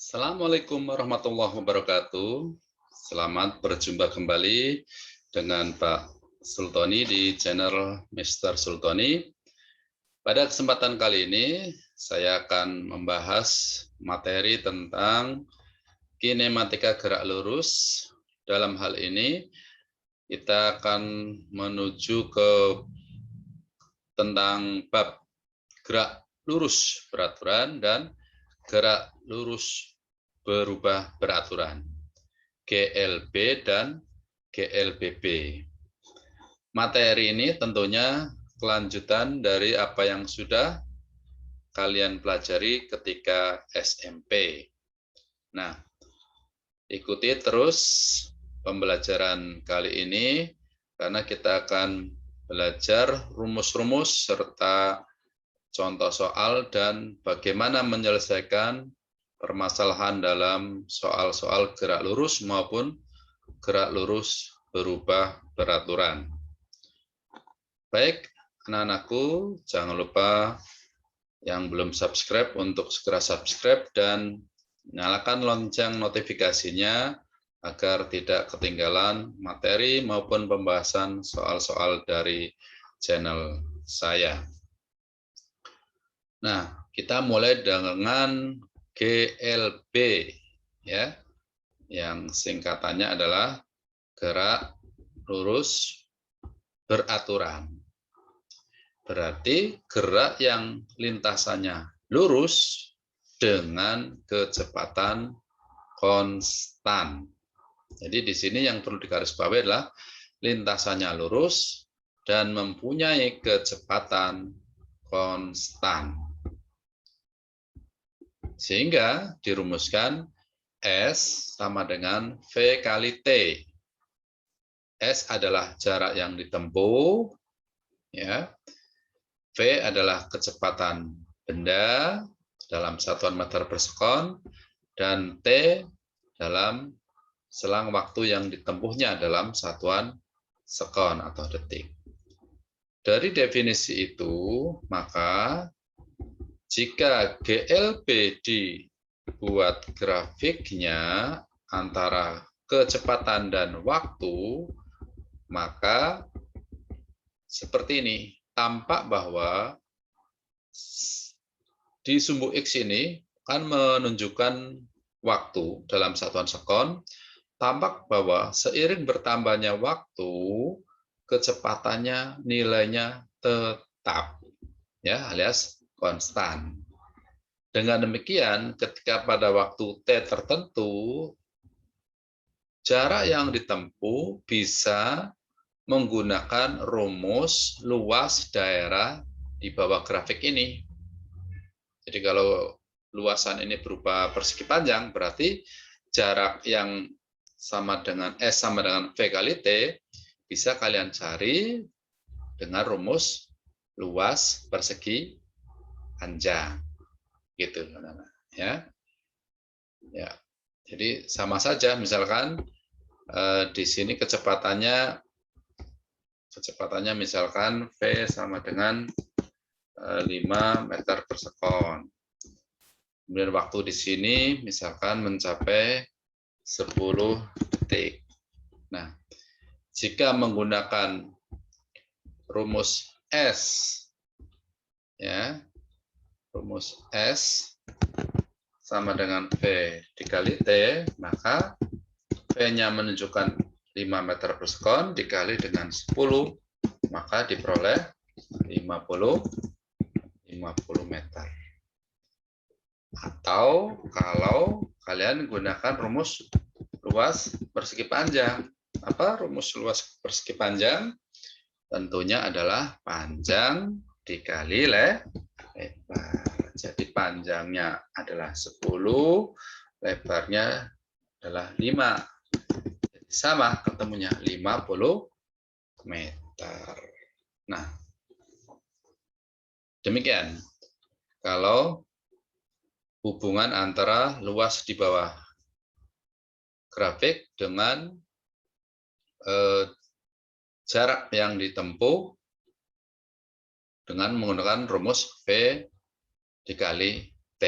Assalamualaikum warahmatullahi wabarakatuh. Selamat berjumpa kembali dengan Pak Sultoni di channel Mr. Sultoni. Pada kesempatan kali ini, saya akan membahas materi tentang kinematika gerak lurus. Dalam hal ini, kita akan menuju ke tentang bab gerak lurus beraturan dan gerak lurus berubah beraturan, GLB dan GLBB. Materi ini tentunya kelanjutan dari apa yang sudah kalian pelajari ketika SMP. Nah, ikuti terus pembelajaran kali ini karena kita akan belajar rumus-rumus serta contoh soal dan bagaimana menyelesaikan permasalahan dalam soal-soal gerak lurus maupun gerak lurus berubah beraturan. Baik, anak-anakku, jangan lupa yang belum subscribe untuk segera subscribe dan nyalakan lonceng notifikasinya agar tidak ketinggalan materi maupun pembahasan soal-soal dari channel saya. Nah, kita mulai dengan GLB, ya, yang singkatannya adalah gerak lurus beraturan. Berarti gerak yang lintasannya lurus dengan kecepatan konstan. Jadi di sini yang perlu digarisbawahi adalah lintasannya lurus dan mempunyai kecepatan konstan. Sehingga dirumuskan S sama dengan V kali T. S adalah jarak yang ditempuh, ya. V adalah kecepatan benda dalam satuan meter per sekon, dan T dalam selang waktu yang ditempuhnya dalam satuan sekon atau detik. Dari definisi itu, maka jika GLB dibuat grafiknya antara kecepatan dan waktu, maka seperti ini. Tampak bahwa di sumbu X ini kan menunjukkan waktu dalam satuan sekon. Tampak bahwa seiring bertambahnya waktu, kecepatannya nilainya tetap, ya, alias konstan. Dengan demikian, ketika pada waktu T tertentu, jarak yang ditempuh bisa menggunakan rumus luas daerah di bawah grafik ini. Jadi kalau luasan ini berupa persegi panjang, berarti jarak yang sama dengan S sama dengan V kali T, bisa kalian cari dengan rumus luas persegi panjang. Gitu, ya. Ya. Jadi sama saja, misalkan di sini kecepatannya misalkan V sama dengan 5 meter per sekon. Kemudian waktu di sini misalkan mencapai 10 detik. Nah, jika menggunakan rumus S, ya, rumus S sama dengan V dikali T, maka V-nya menunjukkan 5 meter per sekon dikali dengan 10, maka diperoleh 50 meter. Atau kalau kalian gunakan rumus luas persegi panjang. Apa rumus luas persegi panjang? Tentunya adalah panjang dikali lebar. Jadi panjangnya adalah 10, lebarnya adalah 5. Jadi sama, ketemunya 50 meter. Nah, demikian kalau hubungan antara luas di bawah grafik dengan jarak yang ditempuh dengan menggunakan rumus V dikali T.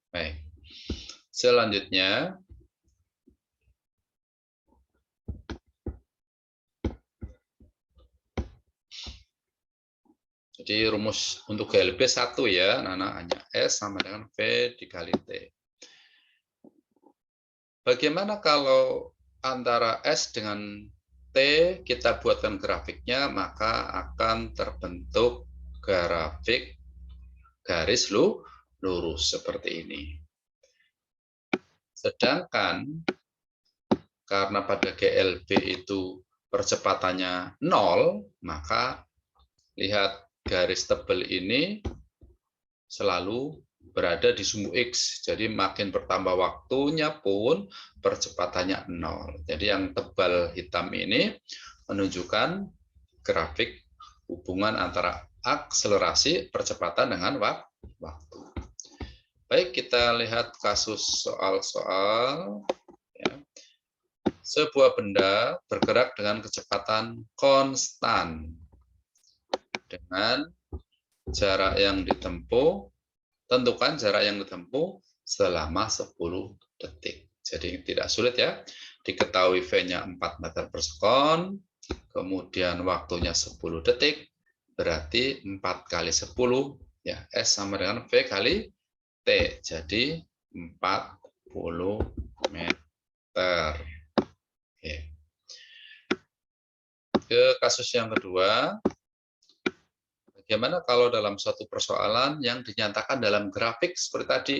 Baik. Selanjutnya, jadi rumus untuk GLB 1 ya, anak-anak, hanya S sama dengan V dikali T. Bagaimana kalau antara S dengan T kita buatkan grafiknya, maka akan terbentuk grafik garis lurus seperti ini. Sedangkan karena pada GLB itu percepatannya 0, maka lihat garis tebal ini selalu berada di sumbu X. Jadi makin bertambah waktunya pun percepatannya 0. Jadi yang tebal hitam ini menunjukkan grafik hubungan antara akselerasi percepatan dengan waktu. Baik, kita lihat kasus soal-soal. Ya. Sebuah benda bergerak dengan kecepatan konstan dengan jarak yang ditempuh, tentukan jarak yang ditempuh selama 10 detik. Jadi tidak sulit ya, diketahui V-nya 4 meter per sekon, kemudian waktunya 10 detik, berarti 4 kali 10, ya S sama dengan V kali T, jadi 40 meter. Oke. Ke kasus yang kedua, bagaimana kalau dalam suatu persoalan yang dinyatakan dalam grafik seperti tadi,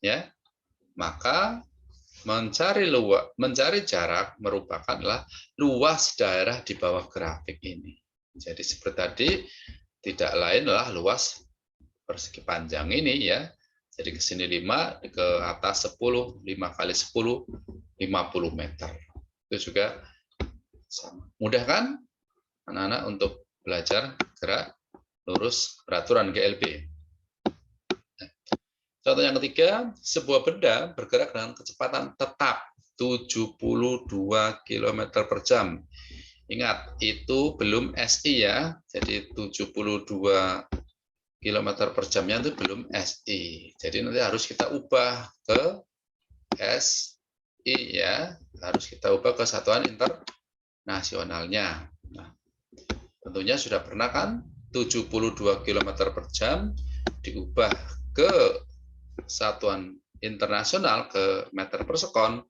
ya, maka mencari jarak merupakanlah luas daerah di bawah grafik ini. Jadi seperti tadi, tidak lain adalah luas persegi panjang ini ya. Jadi ke sini 5, ke atas 10, 5 kali 10, 50 meter. Itu juga sama. Mudah kan anak-anak untuk belajar gerak lurus peraturan GLB. Contoh yang ketiga, sebuah benda bergerak dengan kecepatan tetap 72 km per jam. Ingat, itu belum SI ya. Jadi 72 km per jamnya itu belum SI. Jadi nanti harus kita ubah ke SI ya. Harus kita ubah ke satuan internasionalnya. Nah, tentunya sudah pernah kan 72 km per jam diubah ke satuan internasional ke meter per sekon,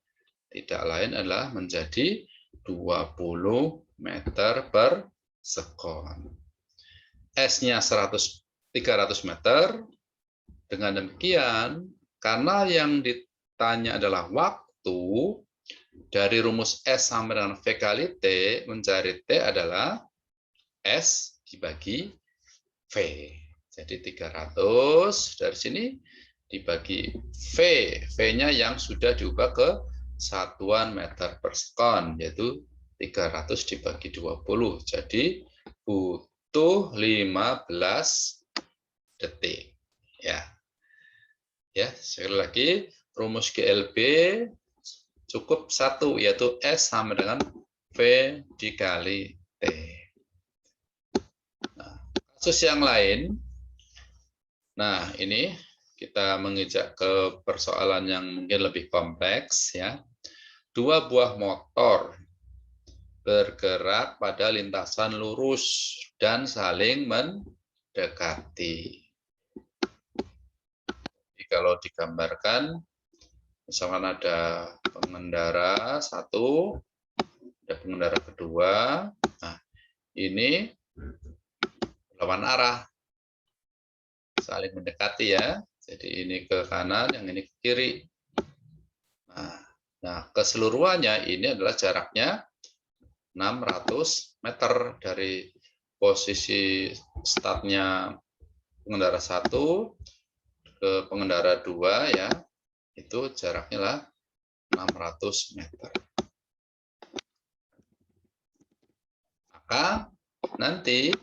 tidak lain adalah menjadi 20 meter per sekon. S-nya 300 meter. Dengan demikian, karena yang ditanya adalah waktu, dari rumus S sama dengan V kali T, mencari T adalah S dibagi V. Jadi 300 dari sini dibagi V. V-nya yang sudah diubah ke satuan meter per sekon, yaitu 300 dibagi 20. Jadi butuh 15 detik. Ya, sekali lagi rumus GLB cukup satu, yaitu S sama dengan V dikali T. Nah, kasus yang lain. Nah, ini kita menginjak ke persoalan yang mungkin lebih kompleks ya. Dua buah motor bergerak pada lintasan lurus dan saling mendekati. Jadi kalau digambarkan, misalkan ada pengendara satu, ada pengendara kedua. Nah, ini lawan arah, saling mendekati ya. Jadi ini ke kanan, yang ini ke kiri. Nah, keseluruhannya ini adalah jaraknya 600 meter dari posisi startnya pengendara satu ke pengendara dua ya, itu jaraknya lah 600 meter. Maka nanti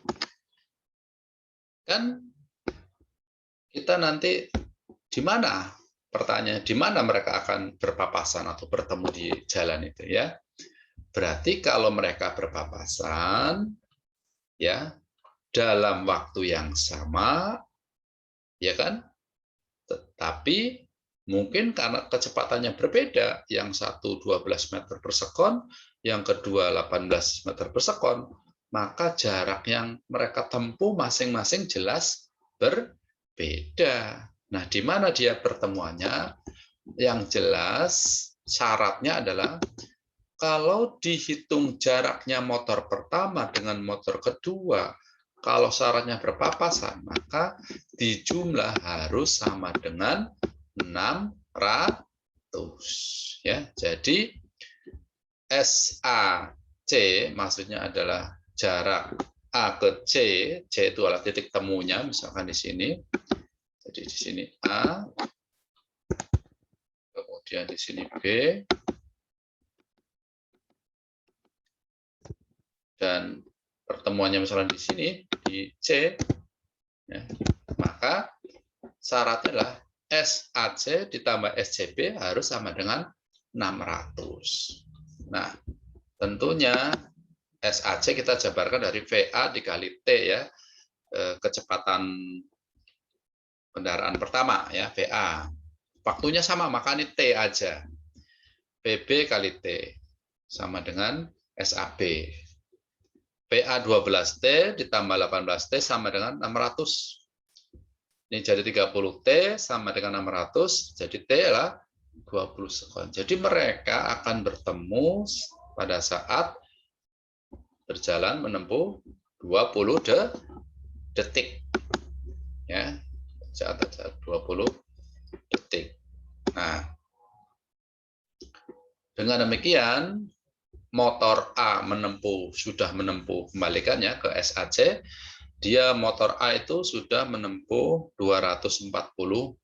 kan kita nanti di mana, pertanyaan di mana mereka akan berpapasan atau bertemu di jalan itu ya. Berarti kalau mereka berpapasan ya dalam waktu yang sama ya kan, tetapi Mungkin karena kecepatannya berbeda, yang satu 12 meter per sekon, yang kedua 18 meter per sekon, maka jarak yang mereka tempuh masing-masing jelas berbeda. Nah, di mana dia pertemuannya? Yang jelas syaratnya adalah kalau dihitung jaraknya motor pertama dengan motor kedua, kalau syaratnya berpapasan, maka dijumlah harus sama dengan 600. Ya, jadi SAC maksudnya adalah jarak A ke C, C itu adalah titik temunya, misalkan di sini. Jadi di sini A, kemudian di sini B, dan pertemuannya misalnya di sini di C, ya, maka syaratnya adalah SAC ditambah SCB harus sama dengan 600. Nah, tentunya SAC kita jabarkan dari VA dikali T ya, kecepatan kendaraan pertama ya, VA. Waktunya sama, makanya T aja. PB kali T sama dengan SAB. PA 12T ditambah 18T sama dengan 600. Ini jadi 30T sama dengan 600, jadi T adalah 20 sekon. Jadi mereka akan bertemu pada saat berjalan menempuh 20 detik. Ya, saat 20 detik. Nah, dengan demikian motor A sudah menempuh, kembalikannya ke SAC, dia motor A itu sudah menempuh 240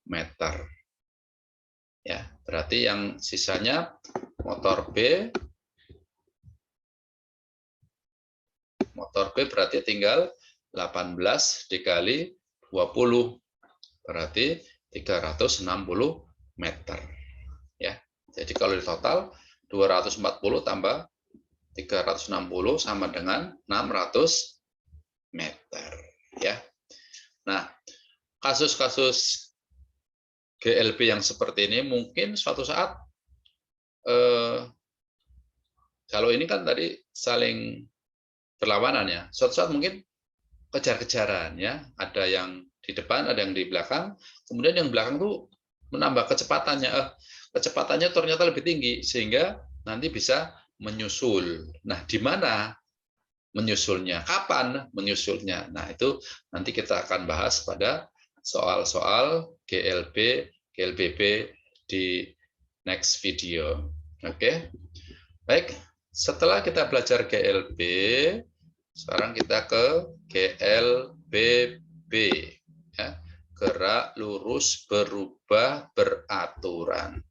meter. Ya, berarti yang sisanya motor B berarti tinggal 18 dikali 20, berarti 360 meter. Ya, jadi kalau di total 240 tambah 360 sama dengan 600 meter. Ya. Nah, kasus-kasus GLB yang seperti ini mungkin suatu saat kalau ini kan tadi saling berlawanan ya. Suatu saat mungkin kejar-kejaran ya. Ada yang di depan, ada yang di belakang. Kemudian yang belakang tuh menambah kecepatannya. Kecepatannya ternyata lebih tinggi sehingga nanti bisa menyusul. Nah, di mana menyusulnya? Kapan menyusulnya? Nah, itu nanti kita akan bahas pada soal-soal GLB, GLBB di next video. Oke. Baik, setelah kita belajar GLB, sekarang kita ke GLBB. Ya. Gerak lurus berubah beraturan.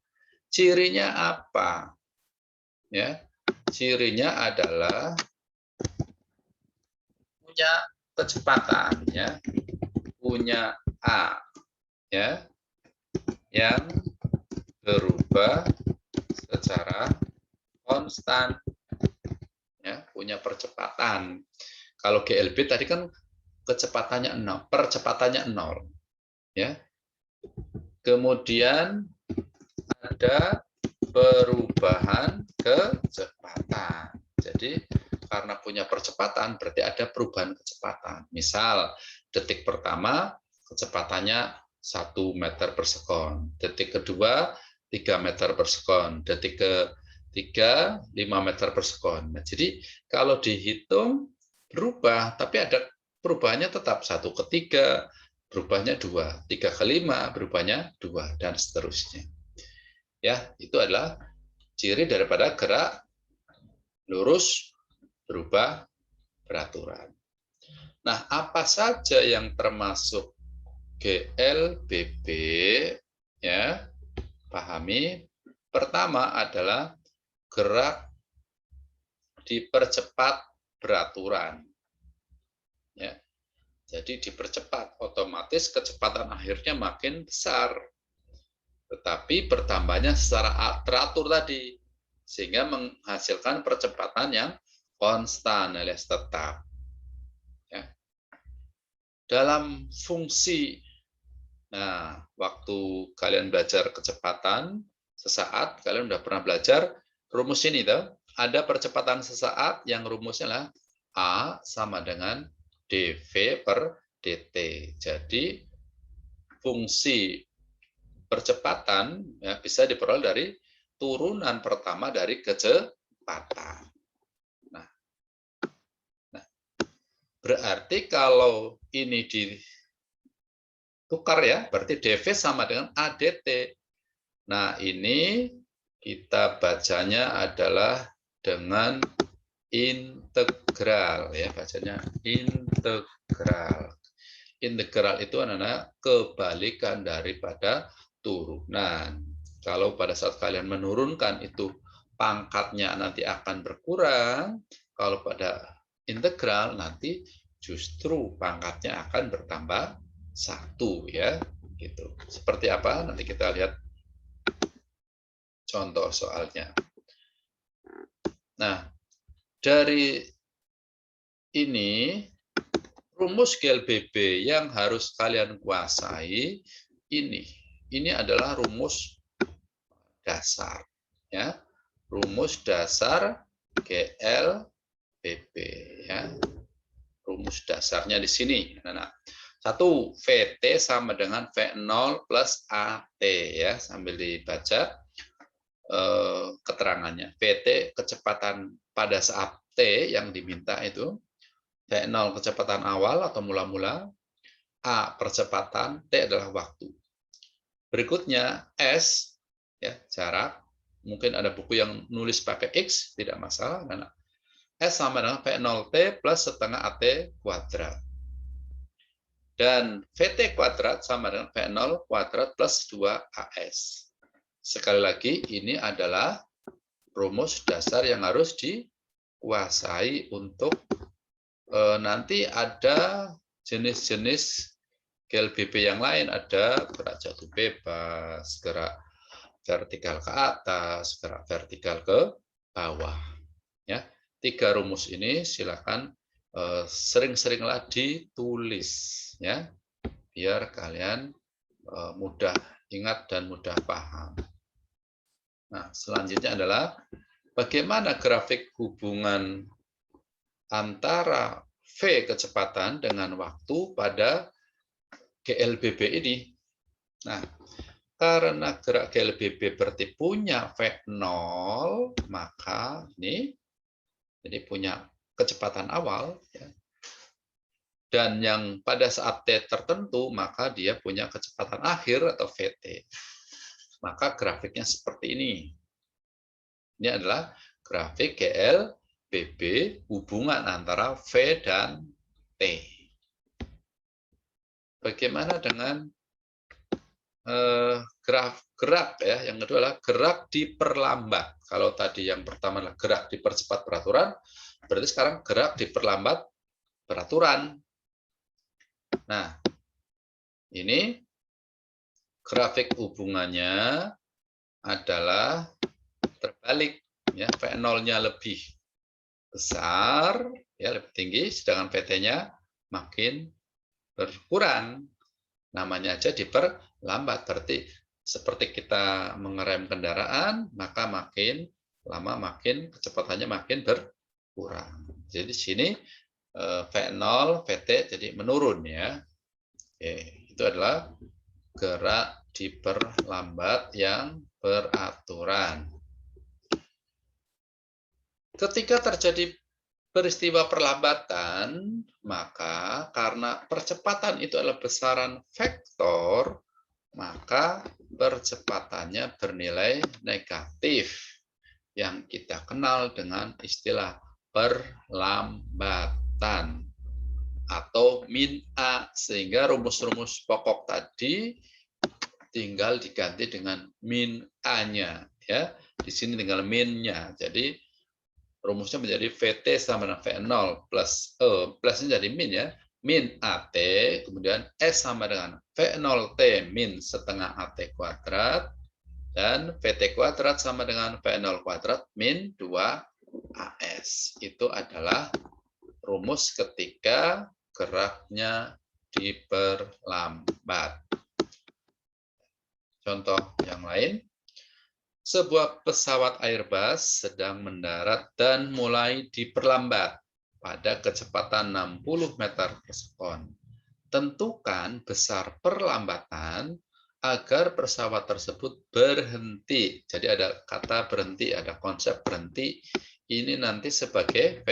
Cirinya apa? Ya, cirinya adalah punya kecepatan, ya, punya A, ya, yang berubah secara konstan, ya, punya percepatan. Kalau GLB tadi kan kecepatannya 0, percepatannya 0, ya. Kemudian ada perubahan kecepatan. Jadi karena punya percepatan berarti ada perubahan kecepatan. Misal detik pertama kecepatannya 1 meter per sekon, detik kedua 3 meter per sekon, detik ketiga 5 meter per sekon. Nah, jadi kalau dihitung berubah, tapi ada perubahannya tetap 1 ke 3, berubahnya 2, 3 ke 5, berubahnya 2, dan seterusnya. Ya, itu adalah ciri daripada gerak lurus berubah beraturan. Nah, apa saja yang termasuk GLBB? Ya, pahami. Pertama adalah gerak dipercepat beraturan. Ya, jadi dipercepat, otomatis kecepatan akhirnya makin besar. Tetapi bertambahnya secara teratur tadi, sehingga menghasilkan percepatan yang konstan alias tetap. Ya. Dalam fungsi Nah, waktu kalian belajar kecepatan sesaat, kalian udah pernah belajar rumus ini tuh. Ada percepatan sesaat yang rumusnya adalah A sama dengan dv per dt. Jadi fungsi percepatan ya, bisa diperoleh dari turunan pertama dari kecepatan. Nah, berarti kalau ini ditukar ya, berarti dv sama dengan adt. Nah, ini kita bacanya adalah dengan integral ya, bacanya integral. Integral itu adalah kebalikan daripada turunan. Kalau pada saat kalian menurunkan itu pangkatnya nanti akan berkurang, kalau pada integral nanti justru pangkatnya akan bertambah 1 ya, gitu. Seperti apa? Nanti kita lihat contoh soalnya. Nah, dari ini rumus GLBB yang harus kalian kuasai ini. Ini adalah rumus dasar ya. Rumus dasar GLBB ya. Rumus dasarnya di sini. Nah, 1 VT sama dengan V0 plus AT ya, sambil dibaca keterangannya. VT kecepatan pada saat T yang diminta itu, V0 kecepatan awal atau mula-mula, A percepatan, T adalah waktu. Berikutnya S ya, jarak. Mungkin ada buku yang nulis pakai X, tidak masalah. Nah, S sama dengan V0T plus setengah AT kuadrat. Dan VT kuadrat sama dengan V0 kuadrat plus 2AS. Sekali lagi, ini adalah rumus dasar yang harus dikuasai untuk nanti ada jenis-jenis GLBB yang lain. Ada gerak jatuh bebas, gerak vertikal ke atas, gerak vertikal ke bawah. Ya, 3 rumus ini silakan sering-seringlah ditulis ya, biar kalian mudah ingat dan mudah paham. Nah, selanjutnya adalah bagaimana grafik hubungan antara V kecepatan dengan waktu pada GLBB ini. Nah, karena gerak GLBB berarti punya V0, maka ini jadi punya kecepatan awal ya. Dan yang pada saat T tertentu, maka dia punya kecepatan akhir atau VT. Maka grafiknya seperti ini. Ini adalah grafik GLBB hubungan antara V dan T. Bagaimana dengan gerak ya? Yang kedua adalah gerak diperlambat. Kalau tadi yang pertama adalah gerak dipercepat peraturan, berarti sekarang gerak diperlambat peraturan. Nah, ini grafik hubungannya adalah terbalik ya, V0-nya lebih besar ya, lebih tinggi, sedangkan VT-nya makin berkurang. Namanya aja diperlambat, berarti seperti kita mengerem kendaraan, maka makin lama makin kecepatannya makin berkurang. Jadi di sini V0 VT jadi menurun ya. Oke, itu adalah gerak diperlambat yang beraturan. Ketika terjadi peristiwa perlambatan, maka karena percepatan itu adalah besaran vektor, maka percepatannya bernilai negatif, yang kita kenal dengan istilah perlambatan atau min A, sehingga rumus-rumus pokok tadi tinggal diganti dengan min A-nya ya. Di sini tinggal min-nya. Jadi rumusnya menjadi VT sama dengan V0 plus plusnya jadi min ya. Min AT, kemudian S sama dengan V0T min setengah AT kuadrat, dan VT kuadrat sama dengan V0 kuadrat min 2AS. Itu adalah rumus ketika geraknya diperlambat. Contoh yang lain, sebuah pesawat Airbus sedang mendarat dan mulai diperlambat pada kecepatan 60 meter per sekon. Tentukan besar perlambatan agar pesawat tersebut berhenti. Jadi ada kata berhenti, ada konsep berhenti. Ini nanti sebagai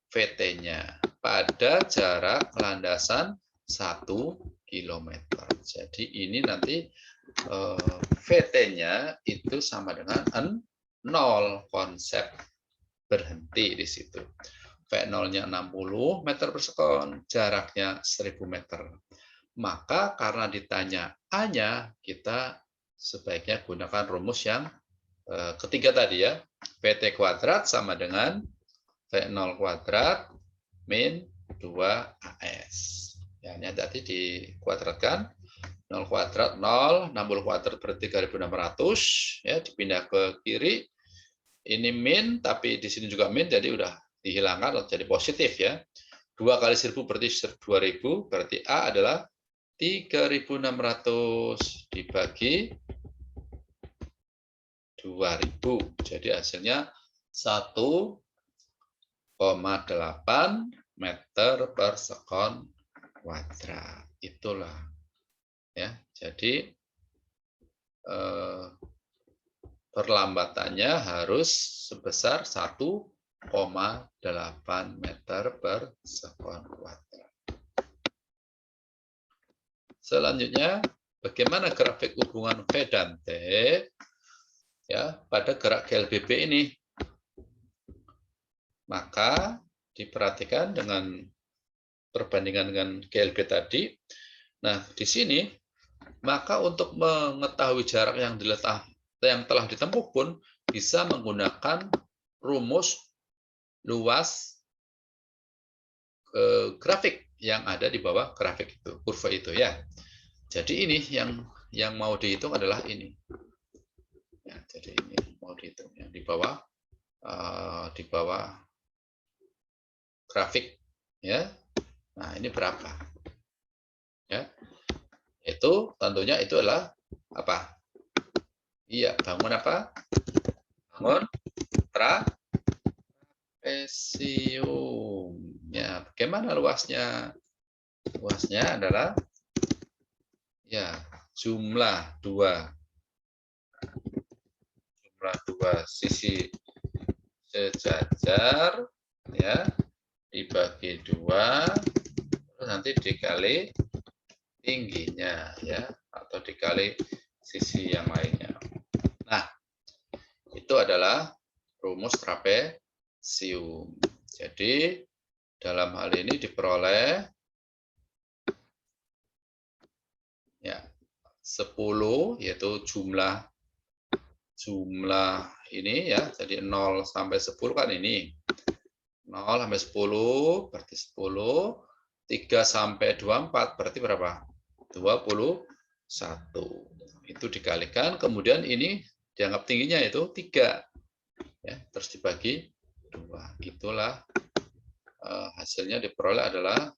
VT-nya pada jarak landasan 1 km. Jadi ini nanti VT-nya itu sama dengan 0, konsep berhenti di situ. V0-nya 60 meter per sekon, jaraknya 1000 meter. Maka karena ditanya A-nya, kita sebaiknya gunakan rumus yang ketiga tadi ya. VT kuadrat sama dengan V0 kuadrat min 2AS. Ya, ini tadi dikuadratkan. 0 kuadrat 0, 60 kuadrat berarti 3600, ya, dipindah ke kiri. Ini min, tapi di sini juga min, jadi udah dihilangkan, jadi positif ya. 2 kali 1000 berarti 2000, berarti A adalah 3600 dibagi 2000. Jadi hasilnya 1,8 meter per sekon kuadrat. Itulah ya. Jadi perlambatannya harus sebesar 1,8 meter per sekon kuadrat. Selanjutnya, bagaimana grafik hubungan V dan T ya pada gerak GLBB ini? Maka diperhatikan dengan perbandingan dengan GLB tadi. Nah, di sini maka untuk mengetahui jarak yang telah ditempuh pun bisa menggunakan rumus luas grafik yang ada di bawah grafik itu, kurva itu ya. Jadi ini yang mau dihitung adalah ini. Ya, jadi ini mau dihitung yang di bawah grafik ya. Nah, ini berapa? Ya. Itu tentunya itu adalah apa? Iya, bangun apa? Bangun trapesium. Ya, bagaimana luasnya? Luasnya adalah ya jumlah dua sisi sejajar ya dibagi 2, nanti dikali tingginya ya, atau dikali sisi yang lainnya. Nah, itu adalah rumus trapesium. Jadi dalam hal ini diperoleh ya 10, yaitu jumlah ini ya, jadi 0 sampai 10 kan ini. 0 sampai 10 berarti 10, 3 sampai 24 berarti berapa? 21. Itu dikalikan, kemudian ini dianggap tingginya itu 3. Ya, terus dibagi 2. Itulah hasilnya diperoleh adalah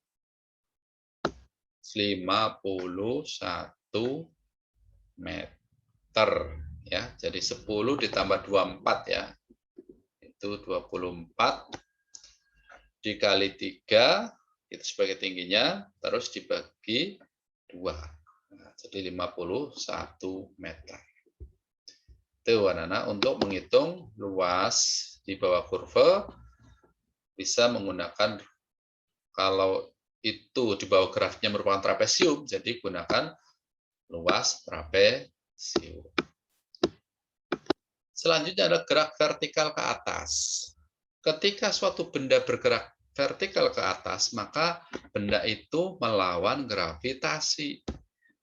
51 meter ya. Jadi 10 ditambah 24 ya. Itu 24 dikali 3 itu sebagai tingginya, terus dibagi 2. Nah, jadi 51 meter. Itu anak-anak untuk menghitung luas di bawah kurva bisa menggunakan, kalau itu di bawah grafiknya merupakan trapesium, jadi gunakan luas trapesium. Selanjutnya ada gerak vertikal ke atas. Ketika suatu benda bergerak vertikal ke atas, maka benda itu melawan gravitasi.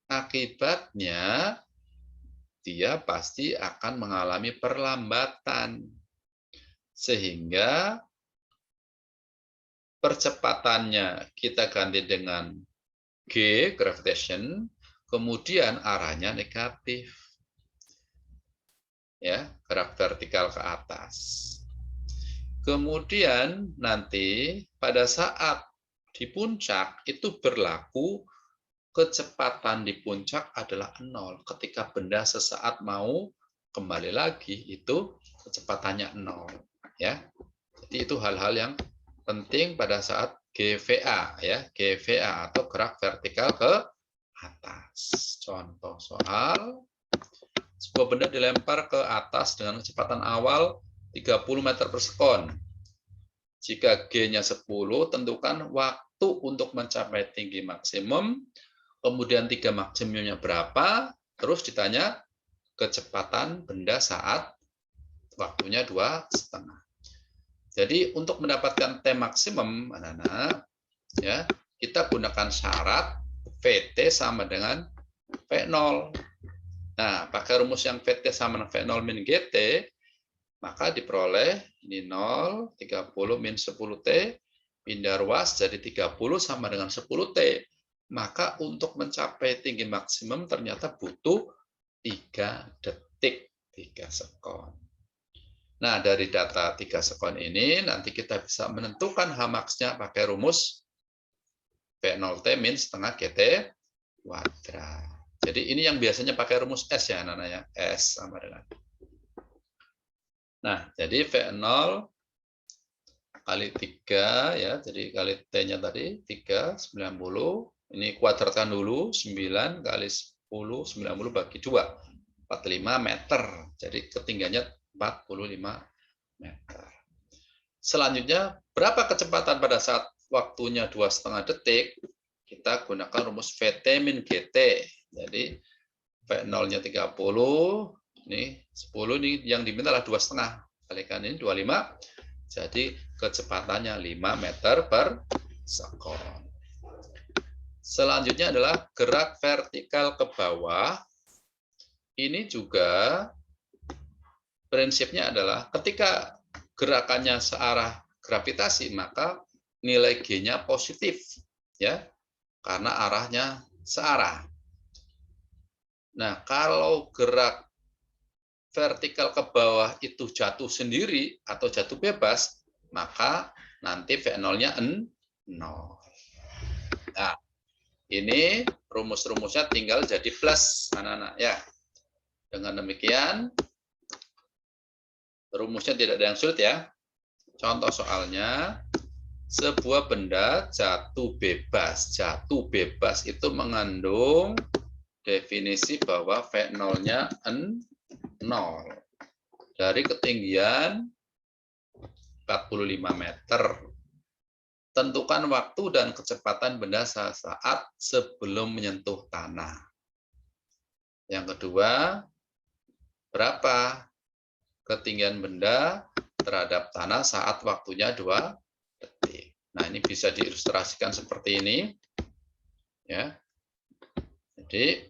Akibatnya, dia pasti akan mengalami perlambatan. Sehingga percepatannya kita ganti dengan G, gravitation, kemudian arahnya negatif. Ya, gerak vertikal ke atas. Kemudian nanti pada saat di puncak itu berlaku kecepatan di puncak adalah 0. Ketika benda sesaat mau kembali lagi, itu kecepatannya 0. Ya. Jadi itu hal-hal yang penting pada saat GVA, ya, GVA atau gerak vertikal ke atas. Contoh soal, sebuah benda dilempar ke atas dengan kecepatan awal 30 meter per sekon. Jika G-nya 10, tentukan waktu untuk mencapai tinggi maksimum, kemudian 3 maksimumnya berapa, terus ditanya kecepatan benda saat waktunya 2,5. Jadi untuk mendapatkan T maksimum, anak-anak, ya, kita gunakan syarat VT sama dengan V0. Nah, pakai rumus yang VT sama dengan V0 min GT, maka diperoleh ini 0, 30 min 10T, pindah ruas jadi 30 sama dengan 10T. Maka untuk mencapai tinggi maksimum ternyata butuh 3 detik, 3 sekon. Nah, dari data 3 sekon ini, nanti kita bisa menentukan Hmax-nya pakai rumus V0T min setengah GT kuadrat. Jadi ini yang biasanya pakai rumus S ya, anak-anak ya. S sama dengan. Nah, jadi V0 kali 3, ya, jadi kali T-nya tadi, 3, 90. Ini kuadratkan dulu, 9 kali 10, 90 bagi 2. 45 meter. Jadi ketinggiannya 45 meter. Selanjutnya, berapa kecepatan pada saat waktunya 2,5 detik? Kita gunakan rumus VT min GT. Jadi V0-nya 30, ini 10, ini yang diminta adalah 2,5. Kalikan ini 25, jadi kecepatannya 5 meter per sekon. Selanjutnya adalah gerak vertikal ke bawah. Ini juga prinsipnya adalah ketika gerakannya searah gravitasi, maka nilai G-nya positif, ya, karena arahnya searah. Nah, kalau gerak vertikal ke bawah itu jatuh sendiri atau jatuh bebas, maka nanti V0-nya 0. Nah, ini rumus-rumusnya tinggal jadi plus, anak-anak ya. Dengan demikian, rumusnya tidak ada yang sulit ya. Contoh soalnya, sebuah benda jatuh bebas. Jatuh bebas itu mengandung definisi bahwa V0-nya 0 dari ketinggian 45 meter. Tentukan waktu dan kecepatan benda saat sebelum menyentuh tanah. Yang kedua, berapa ketinggian benda terhadap tanah saat waktunya 2 detik. Nah, ini bisa diilustrasikan seperti ini. Ya. Jadi,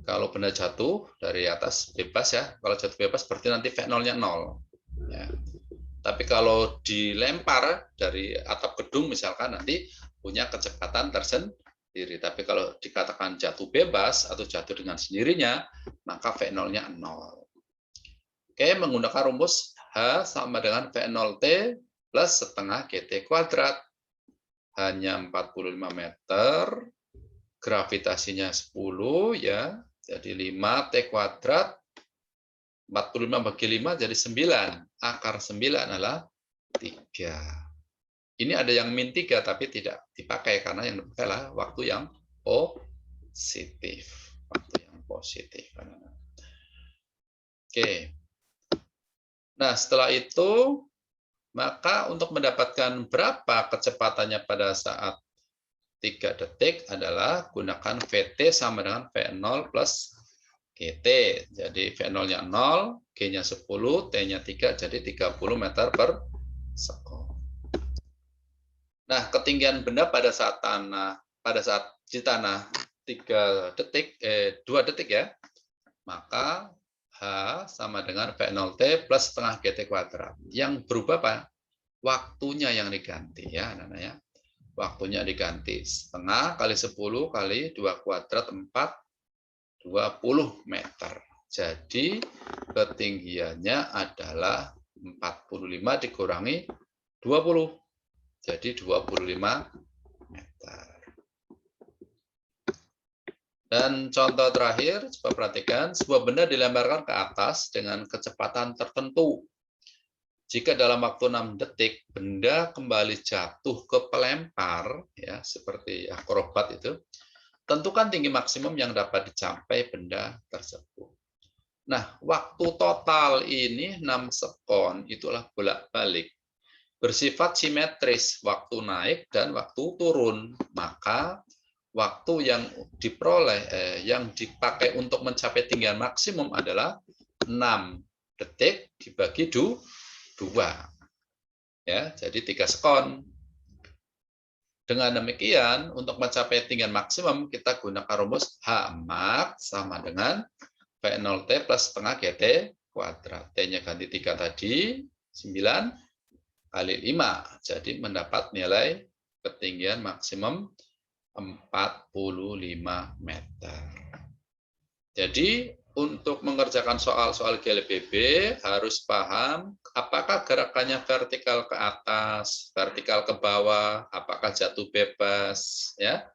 kalau benda jatuh dari atas bebas ya, kalau jatuh bebas berarti nanti V0-nya 0. Ya. Tapi kalau dilempar dari atap gedung misalkan nanti punya kecepatan tersendiri. Tapi kalau dikatakan jatuh bebas atau jatuh dengan sendirinya, maka V0-nya 0. Oke, menggunakan rumus H sama dengan V0T plus setengah GT kuadrat. Hanya 45 meter, gravitasinya 10 ya. Jadi 5T kuadrat, 45 bagi 5 jadi 9. Akar 9 adalah 3. Ini ada yang min 3 tapi tidak dipakai karena yang dipakai adalah waktu yang positif. Waktu yang positif. Oke. Nah, setelah itu, maka untuk mendapatkan berapa kecepatannya pada saat 3 detik adalah gunakan VT sama dengan V0 plus GT. Jadi V0-nya 0, G-nya 10, T-nya 3, jadi 30 meter per sekon. Nah, ketinggian benda pada saat di tanah 2 detik ya, maka H sama dengan V0T plus setengah GT kuadrat. Yang berubah apa? Waktunya yang diganti ya, anak-anak ya. Waktunya diganti setengah kali 10 kali 2 kuadrat 4, 20 meter. Jadi ketinggiannya adalah 45 dikurangi 20. Jadi 25 meter. Dan contoh terakhir, coba perhatikan, sebuah benda dilemparkan ke atas dengan kecepatan tertentu. Jika dalam waktu 6 detik benda kembali jatuh ke pelempar, ya seperti akrobat itu, tentukan tinggi maksimum yang dapat dicapai benda tersebut. Nah, waktu total ini 6 sekon, itulah bolak-balik. Bersifat simetris, waktu naik dan waktu turun. Maka waktu yang diperoleh, yang dipakai untuk mencapai tinggian maksimum adalah 6 detik dibagi 2. Ya, jadi 3 sekon. Dengan demikian, untuk mencapai tinggian maksimum, kita gunakan rumus H max sama dengan V0T plus setengah GT kuadrat. T-nya ganti 3 tadi, 9 kali 5. Jadi mendapat nilai ketinggian maksimum 45 meter. Jadi untuk mengerjakan soal-soal GLBB harus paham apakah gerakannya vertikal ke atas, vertikal ke bawah, apakah jatuh bebas, ya.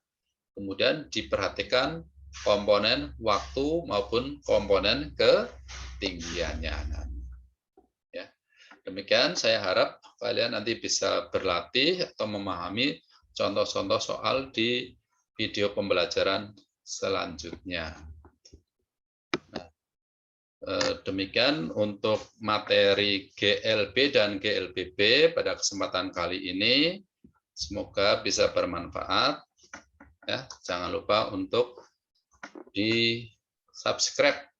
Kemudian diperhatikan komponen waktu maupun komponen ketinggiannya. Ya. Demikian saya harap kalian nanti bisa berlatih atau memahami contoh-contoh soal di video pembelajaran selanjutnya. Demikian untuk materi GLB dan GLBB pada kesempatan kali ini. Semoga bisa bermanfaat. Ya, jangan lupa untuk di-subscribe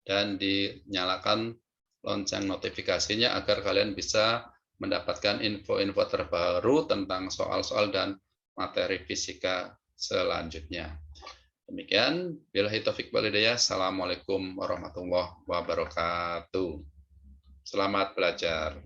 dan dinyalakan lonceng notifikasinya agar kalian bisa mendapatkan info-info terbaru tentang soal-soal dan materi fisika selanjutnya. Demikian, billahi taufik wal hidayah. Assalamualaikum warahmatullahi wabarakatuh. Selamat belajar.